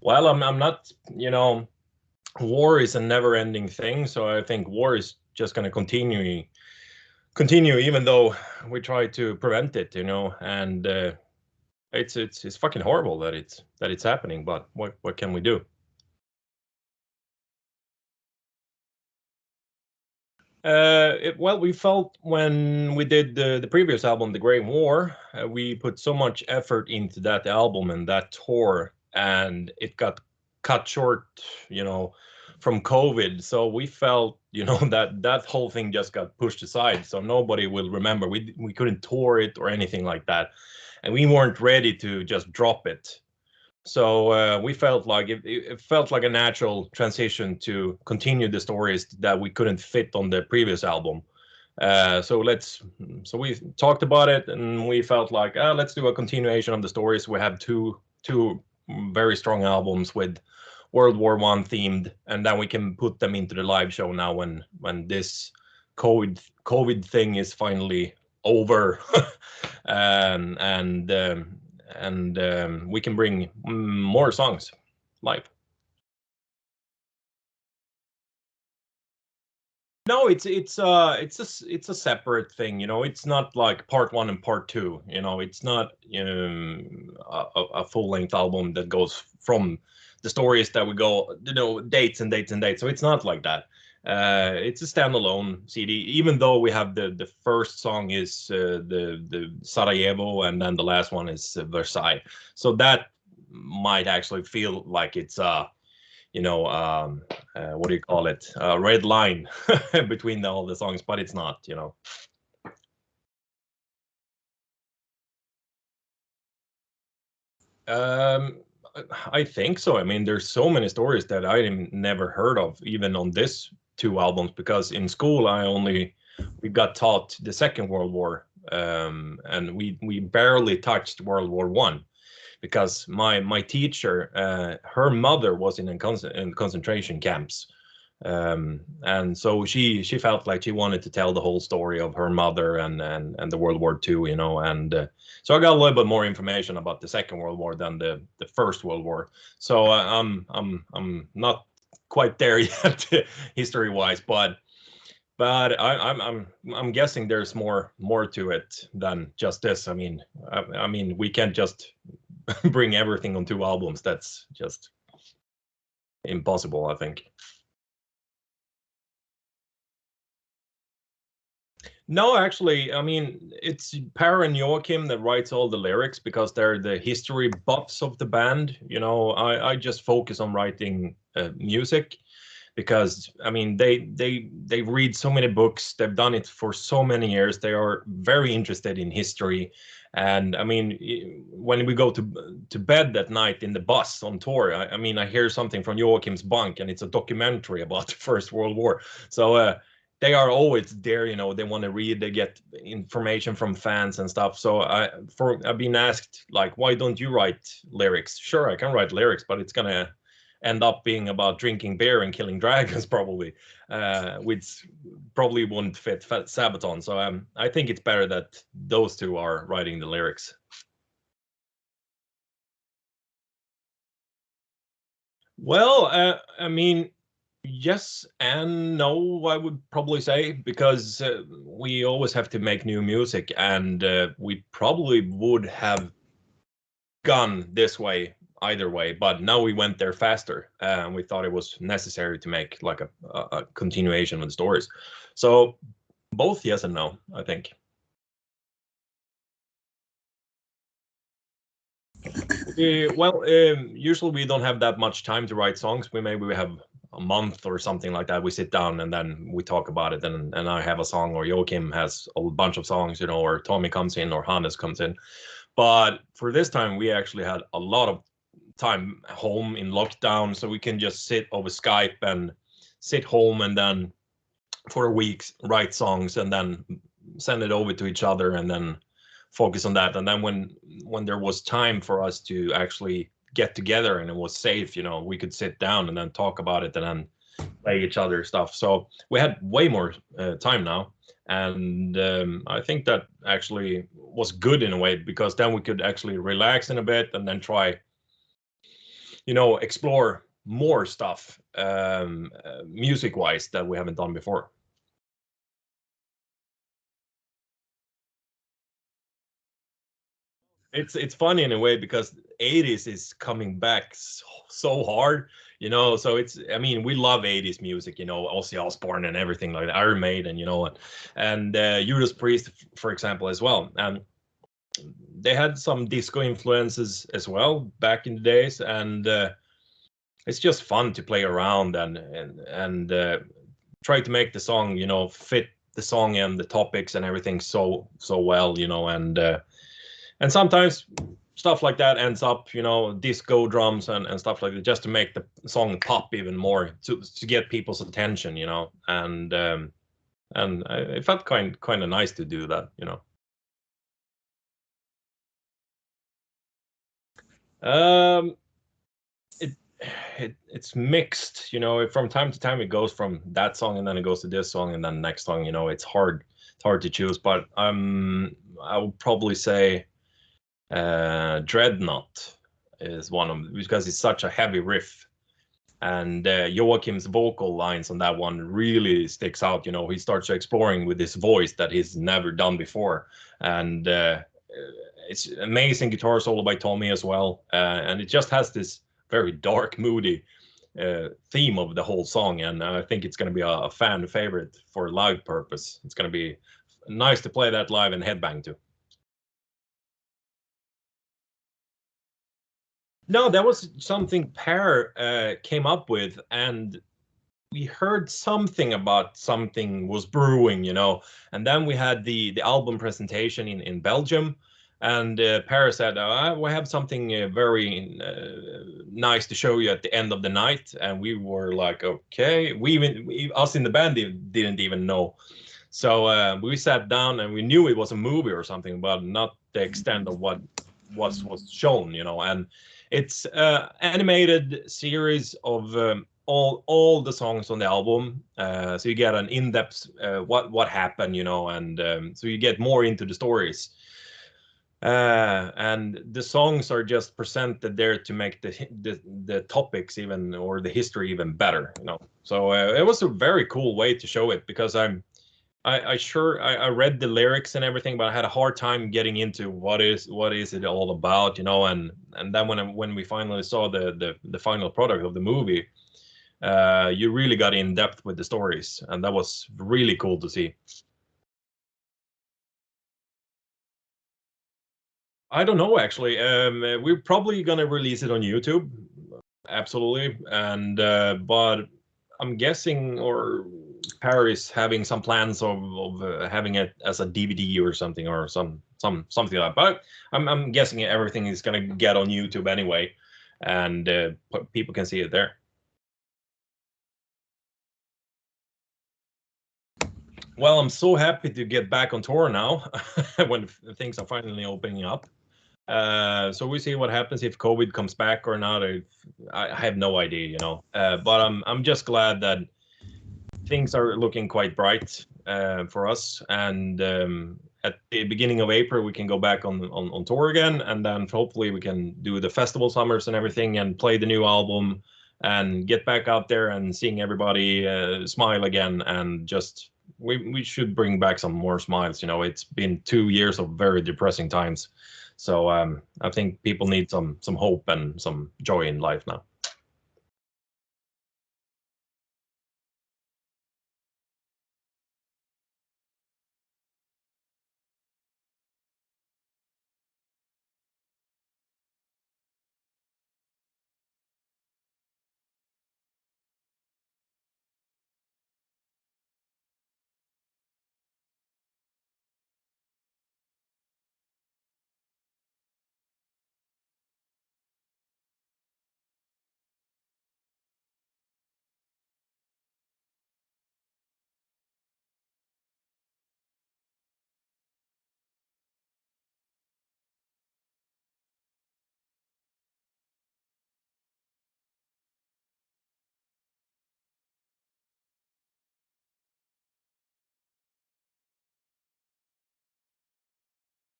Well, I'm not, war is a never-ending thing, so I think war is just going to continue even though we try to prevent it, and it's fucking horrible that it's happening, but what can we do? Well, we felt when we did the previous album, The Great War, we put so much effort into that album and that tour, and it got cut short, from COVID. So we felt, that whole thing just got pushed aside. So nobody will remember. We couldn't tour it or anything like that, and we weren't ready to just drop it. So we felt like it felt like a natural transition to continue the stories that we couldn't fit on the previous album. So we talked about it, and we felt like, let's do a continuation of the stories. We have two very strong albums with World War One themed, and then we can put them into the live show now when this COVID thing is finally over. And we can bring more songs live. No, it's a separate thing. It's not like part one and part two. It's not a full length album that goes from the stories that we go, dates and dates and dates. So it's not like that. It's a standalone CD. Even though we have the first song is the Sarajevo, and then the last one is Versailles. So that might actually feel like it's what do you call it? Red line between all the songs, but it's not. Um, I think so. I mean, there's so many stories that I never heard of, even on this two albums, because in school we got taught the Second World War, and we barely touched World War One, because my teacher, her mother was in concentration camps, and so she felt like she wanted to tell the whole story of her mother and the World War II, and so I got a little bit more information about the Second World War than the First World War. So I'm not quite there yet, history wise, but I'm guessing there's more to it than just this. I mean we can't just bring everything on two albums. That's just impossible, I think. No, actually, I mean, it's Per and Joachim that writes all the lyrics because they're the history buffs of the band. I just focus on writing music because I mean they read so many books. They've done it for so many years. They are very interested in history, and I mean, when we go to bed at night in the bus on tour, I mean, I hear something from Joachim's bunk, and it's a documentary about the First World War. So they are always there. They want to read. They get information from fans and stuff. So I've been asked, like, why don't you write lyrics? Sure, I can write lyrics, but it's gonna end up being about drinking beer and killing dragons, probably, which probably wouldn't fit SABATON. So I think it's better that those two are writing the lyrics. Well, I mean, yes and no, I would probably say, because we always have to make new music, and we probably would have gone this way either way, but now we went there faster, and we thought it was necessary to make like a continuation of the stories. So both yes and no, I think. Well, usually we don't have that much time to write songs. We have a month or something like that. We sit down and then we talk about it, and I have a song, or Joachim has a bunch of songs, or Tommy comes in, or Hannes comes in. But for this time, we actually had a lot of time home in lockdown, so we can just sit over Skype and sit home, and then for a week write songs, and then send it over to each other, and then focus on that. And then when there was time for us to actually get together and it was safe, we could sit down and then talk about it and then play each other stuff. So we had way more time now, and I think that actually was good in a way, because then we could actually relax in a bit and then try you know, explore more stuff music-wise that we haven't done before. It's funny in a way because 80s is coming back so hard, you know. So it's, I mean, we love 80s music, you know, Ozzy Osbourne and everything like that, Iron Maiden, you know, and Judas Priest, for example, as well. And they had some disco influences as well back in the days, and it's just fun to play around and try to make the song, you know, fit the song and the topics and everything so well, you know, and sometimes stuff like that ends up, you know, disco drums and stuff like that, just to make the song pop even more, to get people's attention, you know, and it felt kind of nice to do that, you know. Um, it's mixed, you know. From time to time, it goes from that song and then it goes to this song and then next song. You know, it's hard to choose. But I would probably say Dreadnought is one of them, because it's such a heavy riff, and Joachim's vocal lines on that one really sticks out. You know, he starts exploring with this voice that he's never done before, and it's amazing guitar solo by Tommy as well, and it just has this very dark, moody theme of the whole song, and I think it's going to be a fan favorite for live purpose. It's going to be nice to play that live and headbang to. No, that was something Per came up with, and we heard something about something was brewing, you know, and then we had the album presentation in Belgium, and Per said, we have something very nice to show you at the end of the night, and we were like, okay, us in the band didn't even know. So we sat down and we knew it was a movie or something, but not the extent of what was shown, you know. And it's animated series of all the songs on the album, so you get an in-depth what happened, you know, and so you get more into the stories. And the songs are just presented there to make the topics even, or the history even better, you know. So it was a very cool way to show it, because I read the lyrics and everything, but I had a hard time getting into what is it all about, you know. And then when we finally saw the final product of the movie, you really got in depth with the stories, and that was really cool to see. I don't know, actually. We're probably gonna release it on YouTube, absolutely. And but I'm guessing, or Paris having some plans of having it as a DVD or something, or something like that. But I'm guessing everything is gonna get on YouTube anyway, and people can see it there. Well, I'm so happy to get back on tour now when things are finally opening up. So we see what happens if COVID comes back or not. I have no idea, you know. But I'm just glad that things are looking quite bright for us. And at the beginning of April, we can go back on tour again, and then hopefully we can do the festival summers and everything, and play the new album, and get back out there and seeing everybody smile again, and just we should bring back some more smiles. You know, it's been 2 years of very depressing times. So I think people need some hope and some joy in life now.